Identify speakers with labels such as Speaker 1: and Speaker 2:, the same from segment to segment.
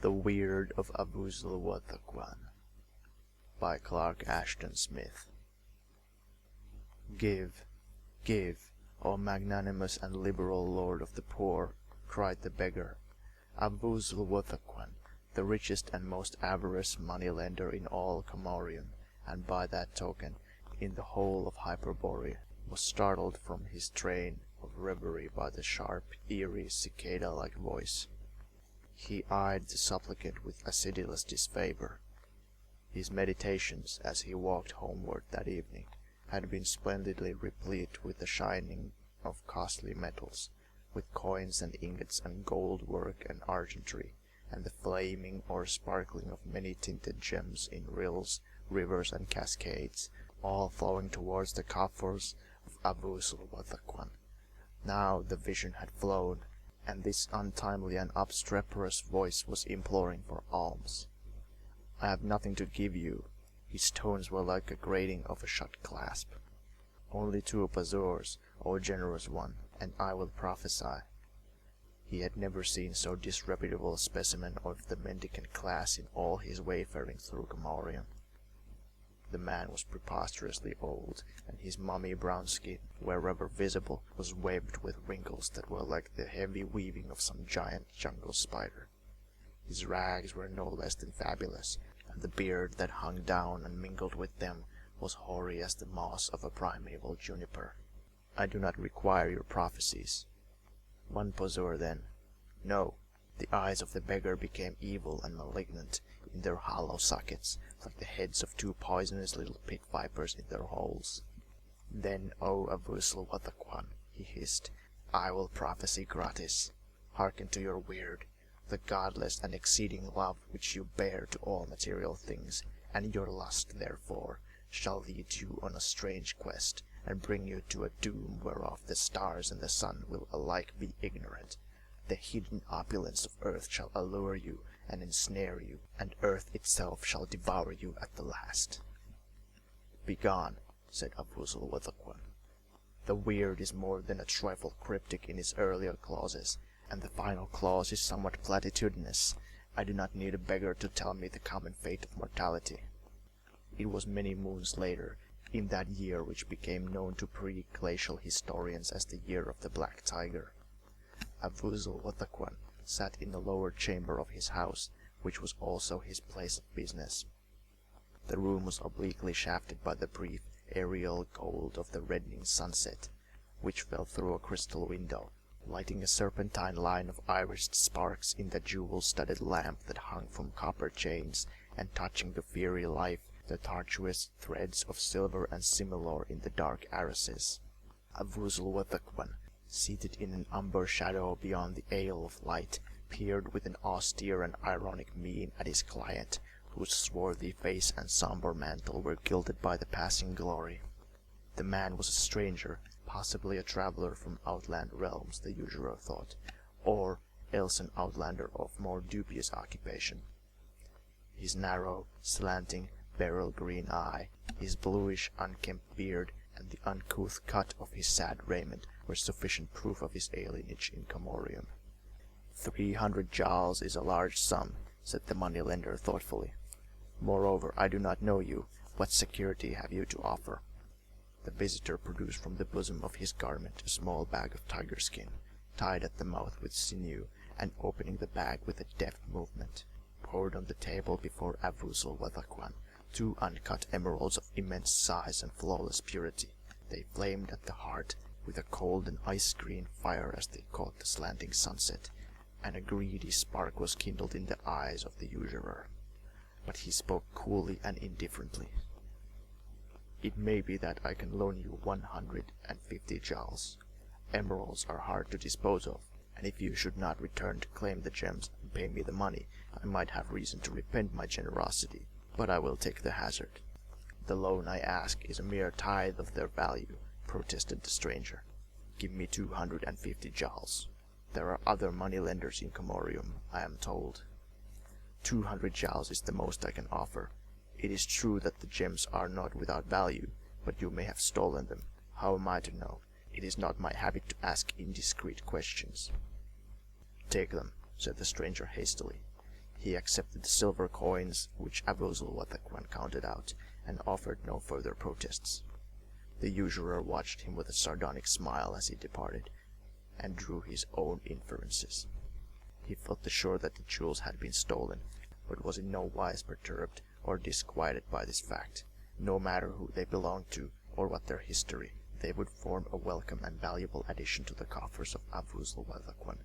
Speaker 1: The Weird of Avoosl Wuthaqquan by Clark Ashton Smith. Give, give, O magnanimous and liberal lord of the poor, cried the beggar. Avoosl Wuthaqquan, the richest and most avarice money-lender in all Comorium, and by that token in the whole of Hyperborea, was startled from his train of reverie by the sharp, eerie, cicada-like voice. He eyed the supplicant with acidulous disfavor. His meditations, as he walked homeward that evening, had been splendidly replete with the shining of costly metals, with coins and ingots and gold work and argentry, and the flaming or sparkling of many-tinted gems in rills, rivers, and cascades, all flowing towards the coffers of Avoosl Wuthaqquan. Now the vision had flown, and this untimely and obstreperous voice was imploring for alms. I have nothing to give you. His tones were like a grating of a shut clasp. Only 2 beggars, O generous one, and I will prophesy. He had never seen so disreputable a specimen of the mendicant class in all his wayfaring through Comorium. The man was preposterously old, and his mummy brown skin, wherever visible, was webbed with wrinkles that were like the heavy weaving of some giant jungle spider. His rags were no less than fabulous, and the beard that hung down and mingled with them was hoary as the moss of a primeval juniper. I do not require your prophecies. 1 begar then. No. The eyes of the beggar became evil and malignant in their hollow sockets, like the heads of 2 poisonous little pit vipers in their holes. Then, O Avoosl Wuthaqquan, he hissed, I will prophesy gratis. Hearken to your weird, the godless and exceeding love which you bear to all material things, and your lust, therefore, shall lead you on a strange quest, and bring you to a doom whereof the stars and the sun will alike be ignorant. The hidden opulence of earth shall allure you and ensnare you, and earth itself shall devour you at the last. Begone, said Avoosl Wuthaqquan. The weird is more than a trifle cryptic in its earlier clauses, and the final clause is somewhat platitudinous. I do not need a beggar to tell me the common fate of mortality. It was many moons later, in that year which became known to pre-glacial historians as the Year of the Black Tiger. Avoosl Wuthaqquan sat in the lower chamber of his house, which was also his place of business. The room was obliquely shafted by the brief aerial gold of the reddening sunset, which fell through a crystal window, lighting a serpentine line of irised sparks in the jewel-studded lamp that hung from copper chains, and touching to fiery life the tortuous threads of silver and similor in the dark arrases. Avoosl Wuthaqquan, seated in an umber shadow beyond the ale of light, peered with an austere and ironic mien at his client, whose swarthy face and sombre mantle were gilded by the passing glory. The man was a stranger, possibly a traveller from outland realms, the usurer thought, or else an outlander of more dubious occupation. His narrow, slanting, beryl-green eye, his bluish, unkempt beard, and the uncouth cut of his sad raiment were sufficient proof of his alienage in Comorium. 300 jals is a large sum, said the money-lender thoughtfully. Moreover, I do not know you. What security have you to offer? The visitor produced from the bosom of his garment a small bag of tiger skin, tied at the mouth with sinew, and opening the bag with a deft movement, poured on the table before Avoosl Wuthaqquan 2 uncut emeralds of immense size and flawless purity. They flamed at the heart with a cold and ice-green fire as they caught the slanting sunset, and a greedy spark was kindled in the eyes of the usurer. But he spoke coolly and indifferently. It may be that I can loan you 150 jals. Emeralds are hard to dispose of, and if you should not return to claim the gems and pay me the money, I might have reason to repent my generosity, but I will take the hazard. The loan I ask is a mere tithe of their value, protested the stranger. Give me 250 jals. There are other money-lenders in Comorium, I am told. 200 jals is the most I can offer. It is true that the gems are not without value, but you may have stolen them. How am I to know? It is not my habit to ask indiscreet questions. Take them, said the stranger hastily. He accepted the silver coins which Wuthaqquan counted out, and offered no further protests. The usurer watched him with a sardonic smile as he departed, and drew his own inferences. He felt sure that the jewels had been stolen, but was in no wise perturbed or disquieted by this fact. No matter who they belonged to, or what their history, they would form a welcome and valuable addition to the coffers of Wuthaqquan.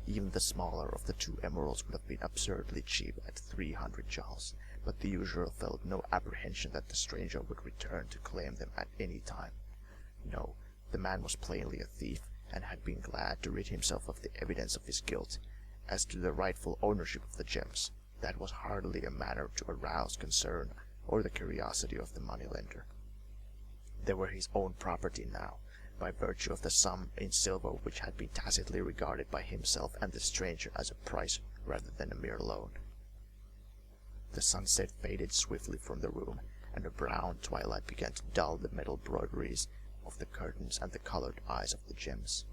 Speaker 1: Even the smaller of the two emeralds would have been absurdly cheap at 300 jals, but the usurer felt no apprehension that the stranger would return to claim them at any time. No, the man was plainly a thief, and had been glad to rid himself of the evidence of his guilt. As to the rightful ownership of the gems, that was hardly a matter to arouse concern or the curiosity of the moneylender. They were his own property now, by virtue of the sum in silver which had been tacitly regarded by himself and the stranger as a price rather than a mere loan. The sunset faded swiftly from the room, and a brown twilight began to dull the metal broideries of the curtains and the colored eyes of the gems.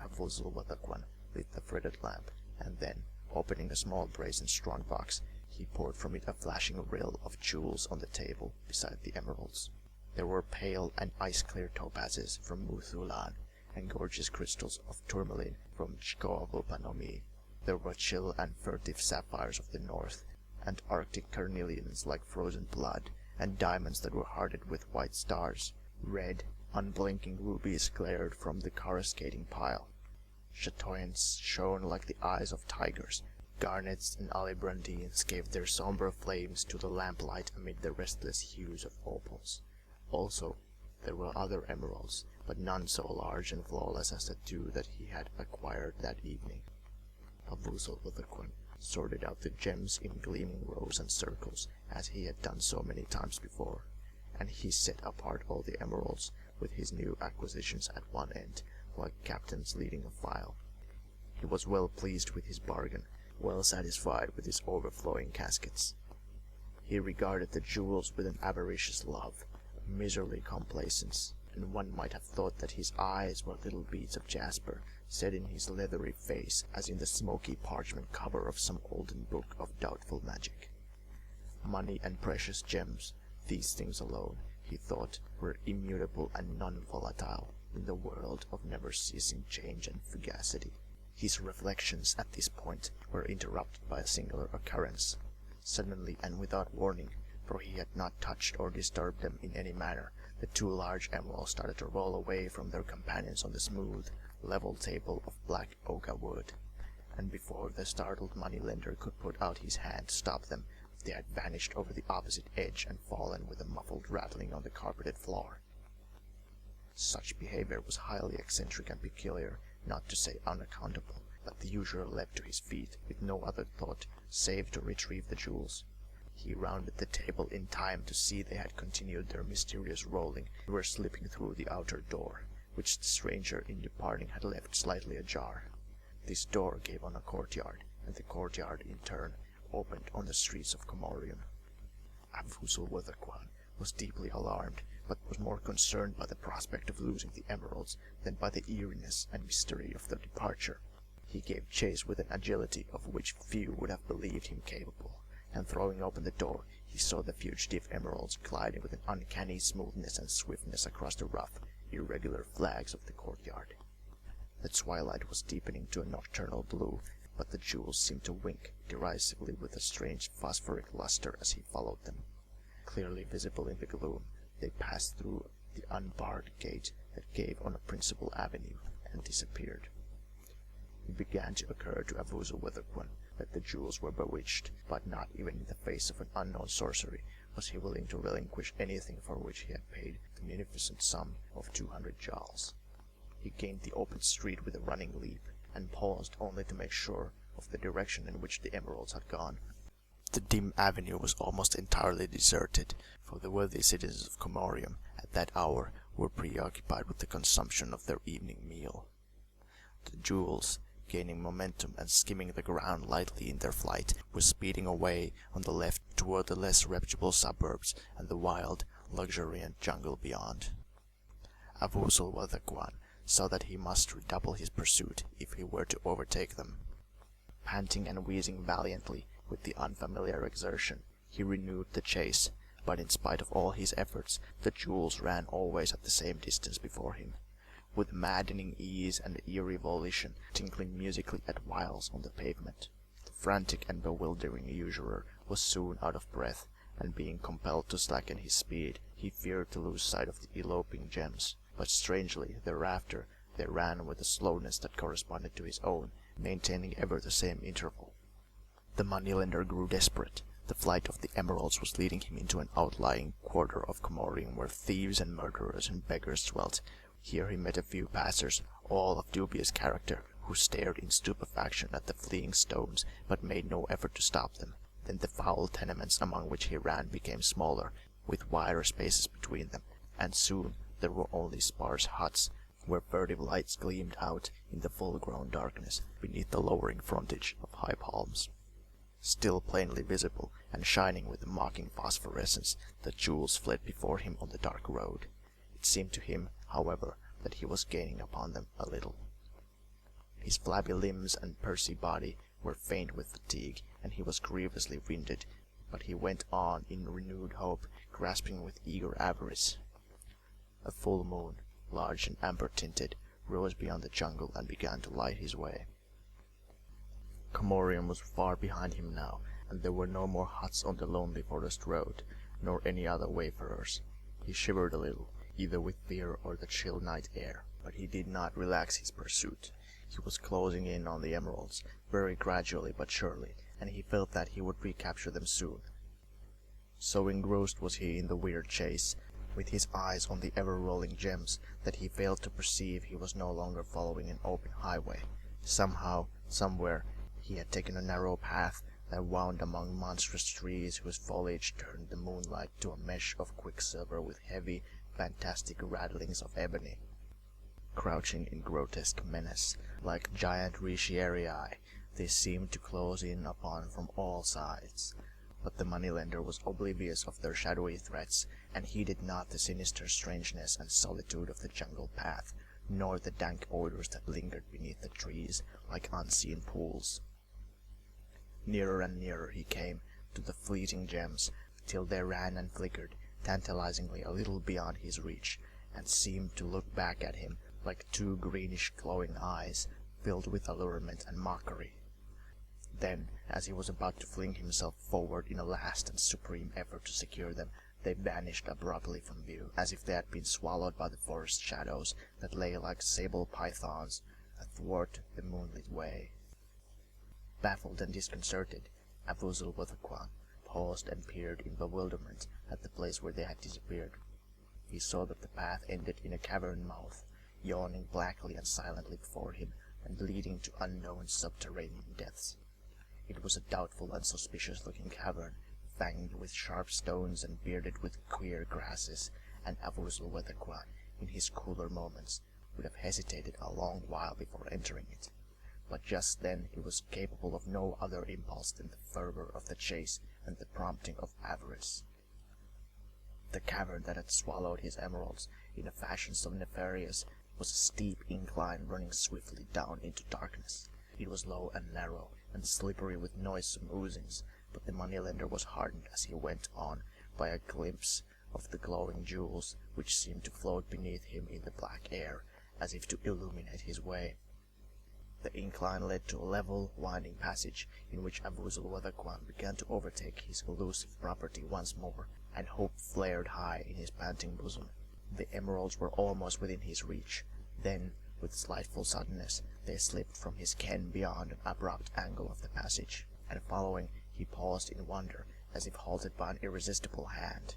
Speaker 1: Wuthaqquan lit the fretted lamp, and then, opening a small brazen strong box, he poured from it a flashing rill of jewels on the table beside the emeralds. There were pale and ice-clear topazes from Wuthaqquan, and gorgeous crystals of tourmaline from Gol-goroth. There were chill and furtive sapphires of the north, and arctic carnelians like frozen blood, and diamonds that were hearted with white stars. Red, unblinking rubies glared from the coruscating pile. Chatoyants shone like the eyes of tigers. Garnets and alibrandines gave their sombre flames to the lamplight amid the restless hues of opals. Also, there were other emeralds, but none so large and flawless as the two that he had acquired that evening. Wuthaqquan sorted out the gems in gleaming rows and circles, as he had done so many times before, and he set apart all the emeralds with his new acquisitions at one end, like captains leading a file. He was well pleased with his bargain, well satisfied with his overflowing caskets. He regarded the jewels with an avaricious love, a miserly complacence, and one might have thought that his eyes were little beads of jasper set in his leathery face, as in the smoky parchment cover of some olden book of doubtful magic. Money and precious gems, these things alone, he thought, were immutable and non-volatile in the world of never-ceasing change and fugacity. His reflections at this point were interrupted by a singular occurrence. Suddenly and without warning, for he had not touched or disturbed them in any manner, the two large emeralds started to roll away from their companions on the smooth, level table of black oak wood, and before the startled moneylender could put out his hand to stop them, they had vanished over the opposite edge and fallen with a muffled rattling on the carpeted floor. Such behavior was highly eccentric and peculiar, not to say unaccountable, but the usurer leapt to his feet with no other thought save to retrieve the jewels. He rounded the table in time to see they had continued their mysterious rolling and were slipping through the outer door, which the stranger in departing had left slightly ajar. This door gave on a courtyard, and the courtyard in turn opened on the streets of Comorium. Wuthaqquan was deeply alarmed, but was more concerned by the prospect of losing the emeralds than by the eeriness and mystery of their departure. He gave chase with an agility of which few would have believed him capable, and throwing open the door, he saw the fugitive emeralds gliding with an uncanny smoothness and swiftness across the rough, irregular flags of the courtyard. The twilight was deepening to a nocturnal blue, but the jewels seemed to wink derisively with a strange phosphoric luster as he followed them. Clearly visible in the gloom, they passed through the unbarred gate that gave on a principal avenue, and disappeared. It began to occur to Wuthaqquan that the jewels were bewitched, but not even in the face of an unknown sorcery was he willing to relinquish anything for which he had paid the munificent sum of 200 jals. He gained the open street with a running leap, and paused only to make sure of the direction in which the emeralds had gone. The dim avenue was almost entirely deserted, for the worthy citizens of Comorium at that hour were preoccupied with the consumption of their evening meal. The jewels, gaining momentum and skimming the ground lightly in their flight, were speeding away on the left toward the less reputable suburbs and the wild, luxuriant jungle beyond. Wuthaqquan saw that he must redouble his pursuit if he were to overtake them. Panting and wheezing valiantly with the unfamiliar exertion, he renewed the chase, but in spite of all his efforts, the jewels ran always at the same distance before him, with maddening ease and eerie volition, tinkling musically at whiles on the pavement. The frantic and bewildering usurer was soon out of breath, and being compelled to slacken his speed, he feared to lose sight of the eloping gems. But strangely, thereafter, they ran with a slowness that corresponded to his own, maintaining ever the same interval. The moneylender grew desperate. The flight of the emeralds was leading him into an outlying quarter of Comorium where thieves and murderers and beggars dwelt. Here he met a few passers, all of dubious character, who stared in stupefaction at the fleeing stones, but made no effort to stop them. Then the foul tenements among which he ran became smaller, with wider spaces between them, and soon there were only sparse huts, where furtive lights gleamed out in the full-grown darkness beneath the lowering frontage of high palms. Still plainly visible, and shining with a mocking phosphorescence, the jewels fled before him on the dark road. It seemed to him, however, that he was gaining upon them a little. His flabby limbs and pursy body were faint with fatigue, and he was grievously winded, but he went on in renewed hope, grasping with eager avarice. A full moon, large and amber-tinted, rose beyond the jungle and began to light his way. Comorium was far behind him now, and there were no more huts on the lonely forest road, nor any other wayfarers. He shivered a little, either with fear or the chill night air, but he did not relax his pursuit. He was closing in on the emeralds, very gradually but surely, and he felt that he would recapture them soon. So engrossed was he in the weird chase, with his eyes on the ever-rolling gems, that he failed to perceive he was no longer following an open highway. Somehow, somewhere, he had taken a narrow path that wound among monstrous trees whose foliage turned the moonlight to a mesh of quicksilver with heavy, fantastic rattlings of ebony. Crouching in grotesque menace, like giant Richiarii, they seemed to close in upon from all sides. But the moneylender was oblivious of their shadowy threats, and heeded not the sinister strangeness and solitude of the jungle path, nor the dank odors that lingered beneath the trees like unseen pools. Nearer and nearer he came to the fleeting gems, till they ran and flickered, tantalizingly a little beyond his reach, and seemed to look back at him like two greenish glowing eyes, filled with allurement and mockery. Then, as he was about to fling himself forward in a last and supreme effort to secure them, they vanished abruptly from view, as if they had been swallowed by the forest shadows that lay like sable pythons athwart the moonlit way. Baffled and disconcerted, Avoosl Wuthaqquan paused and peered in bewilderment at the place where they had disappeared. He saw that the path ended in a cavern mouth, yawning blackly and silently before him, and leading to unknown subterranean depths. It was a doubtful and suspicious-looking cavern, fanged with sharp stones and bearded with queer grasses, and Avoosl Wuthaqquan, in his cooler moments, would have hesitated a long while before entering it. But just then he was capable of no other impulse than the fervor of the chase and the prompting of avarice. The cavern that had swallowed his emeralds in a fashion so nefarious was a steep incline running swiftly down into darkness. It was low and narrow, and slippery with noisome oozings, but the moneylender was heartened as he went on by a glimpse of the glowing jewels which seemed to float beneath him in the black air, as if to illuminate his way. The incline led to a level, winding passage, in which Avoosl Wuthaqquan began to overtake his elusive property once more, and hope flared high in his panting bosom. The emeralds were almost within his reach. Then, with slightful suddenness, they slipped from his ken beyond an abrupt angle of the passage, and following, he paused in wonder, as if halted by an irresistible hand.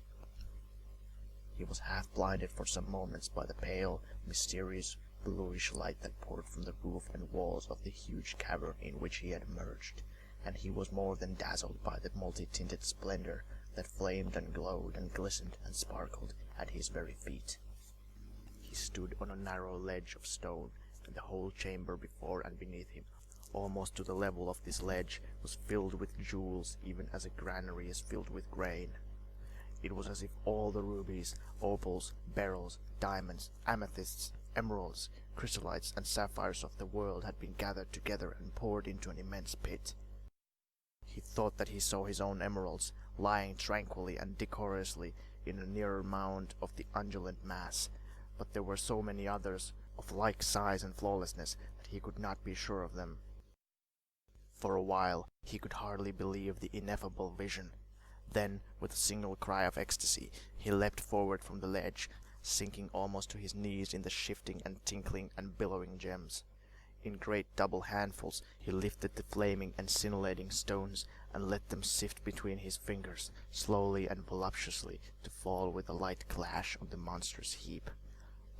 Speaker 1: He was half blinded for some moments by the pale, mysterious, bluish light that poured from the roof and walls of the huge cavern in which he had emerged, and he was more than dazzled by the multi-tinted splendor that flamed and glowed and glistened and sparkled at his very feet. He stood on a narrow ledge of stone, and the whole chamber before and beneath him, almost to the level of this ledge, was filled with jewels, even as a granary is filled with grain. It was as if all the rubies, opals, beryls, diamonds, amethysts, emeralds, chrysolites, and sapphires of the world had been gathered together and poured into an immense pit. He thought that he saw his own emeralds lying tranquilly and decorously in a nearer mound of the undulant mass, but there were so many others of like size and flawlessness that he could not be sure of them. For a while he could hardly believe the ineffable vision. Then, with a single cry of ecstasy, he leapt forward from the ledge, sinking almost to his knees in the shifting and tinkling and billowing gems. In great double handfuls he lifted the flaming and scintillating stones and let them sift between his fingers, slowly and voluptuously, to fall with a light clash on the monstrous heap.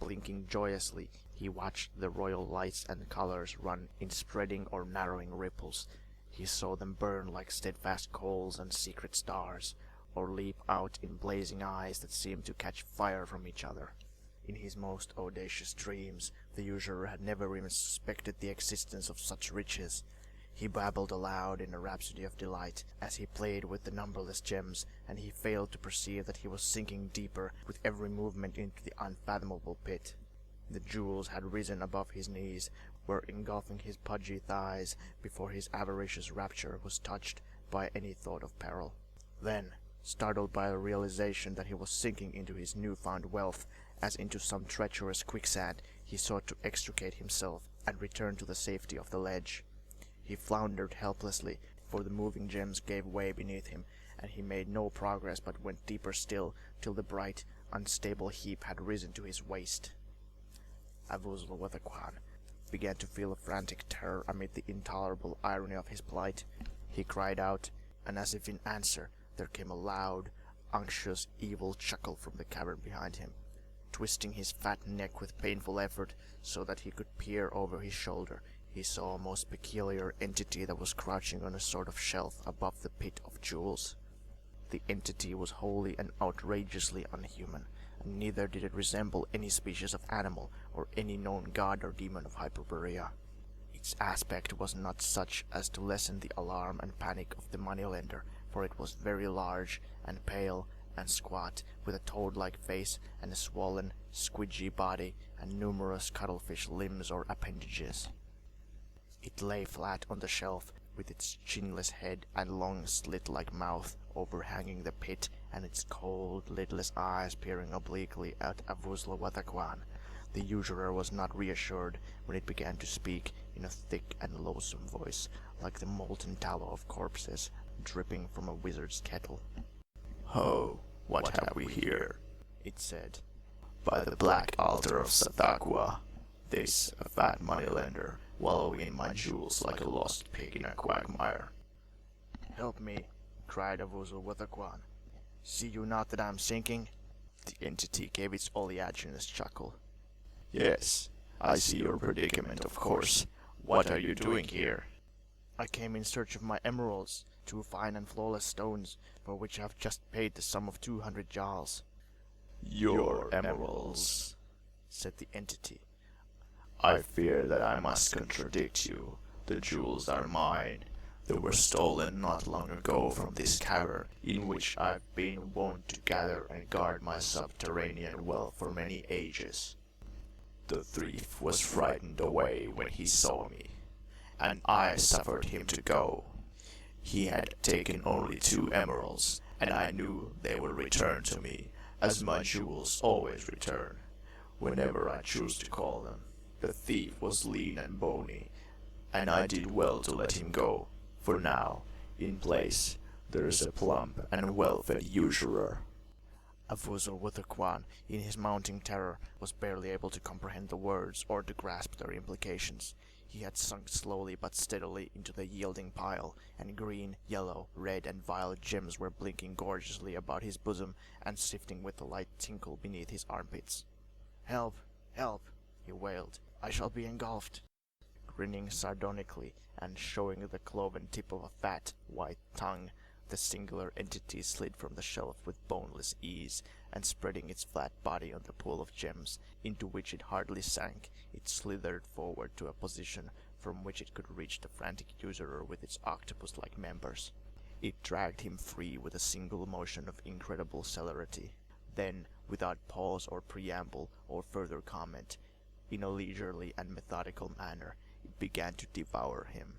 Speaker 1: Blinking joyously, he watched the royal lights and colors run in spreading or narrowing ripples. He saw them burn like steadfast coals and secret stars, or leap out in blazing eyes that seemed to catch fire from each other. In his most audacious dreams, the usurer had never even suspected the existence of such riches. He babbled aloud in a rhapsody of delight as he played with the numberless gems, and he failed to perceive that he was sinking deeper with every movement into the unfathomable pit. The jewels had risen above his knees, were engulfing his pudgy thighs before his avaricious rapture was touched by any thought of peril. Then, startled by the realization that he was sinking into his new-found wealth as into some treacherous quicksand, he sought to extricate himself and return to the safety of the ledge. He floundered helplessly, for the moving gems gave way beneath him, and he made no progress but went deeper still, till the bright, unstable heap had risen to his waist. Avoosl Wuthaqquan began to feel a frantic terror amid the intolerable irony of his plight. He cried out, and as if in answer, there came a loud, unctuous, evil chuckle from the cavern behind him. Twisting his fat neck with painful effort, so that he could peer over his shoulder, he saw a most peculiar entity that was crouching on a sort of shelf above the pit of jewels. The entity was wholly and outrageously unhuman, and neither did it resemble any species of animal or any known god or demon of Hyperborea. Its aspect was not such as to lessen the alarm and panic of the moneylender, for it was very large and pale and squat, with a toad-like face and a swollen, squidgy body and numerous cuttlefish limbs or appendages. It lay flat on the shelf, with its chinless head and long slit-like mouth overhanging the pit, and its cold, lidless eyes peering obliquely at Avoosl Wuthaqquan. The usurer was not reassured when it began to speak in a thick and loathsome voice, like the molten tallow of corpses dripping from a wizard's kettle.
Speaker 2: "Ho, what have we here?"
Speaker 1: it said.
Speaker 2: "By the black altar of Wuthaqquan, this, a fat moneylender, wallowing in my jewels like a lost pig in a quagmire."
Speaker 1: "Help me," cried Avoosl Wuthaqquan. "See you not that I am sinking?" The entity gave its oleaginous chuckle.
Speaker 2: "Yes, I see your predicament, of course. What are you doing here?"
Speaker 1: "I came in search of my emeralds, 2 fine and flawless stones, for which I have just paid the sum of 200 jals."
Speaker 2: "Your emeralds,"
Speaker 1: said the entity.
Speaker 2: "I fear that I must contradict you. The jewels are mine. They were stolen not long ago from this cavern, in which I've been wont to gather and guard my subterranean wealth for many ages. The thief was frightened away when he saw me, and I suffered him to go. He had taken only 2 emeralds, and I knew they would return to me, as my jewels always return, whenever I choose to call them. The thief was lean and bony, and I did well to let him go, for now, in place, there is a plump and well-fed usurer."
Speaker 1: Avoosl Wuthaqquan, in his mounting terror, was barely able to comprehend the words or to grasp their implications. He had sunk slowly but steadily into the yielding pile, and green, yellow, red, and violet gems were blinking gorgeously about his bosom and sifting with a light tinkle beneath his armpits. "Help! Help!" he wailed. "I shall be engulfed!" Grinning sardonically and showing the cloven tip of a fat, white tongue, the singular entity slid from the shelf with boneless ease, and spreading its flat body on the pool of gems, into which it hardly sank, it slithered forward to a position from which it could reach the frantic usurer with its octopus-like members. It dragged him free with a single motion of incredible celerity. Then, without pause or preamble or further comment, In a leisurely and methodical manner, it began to devour him.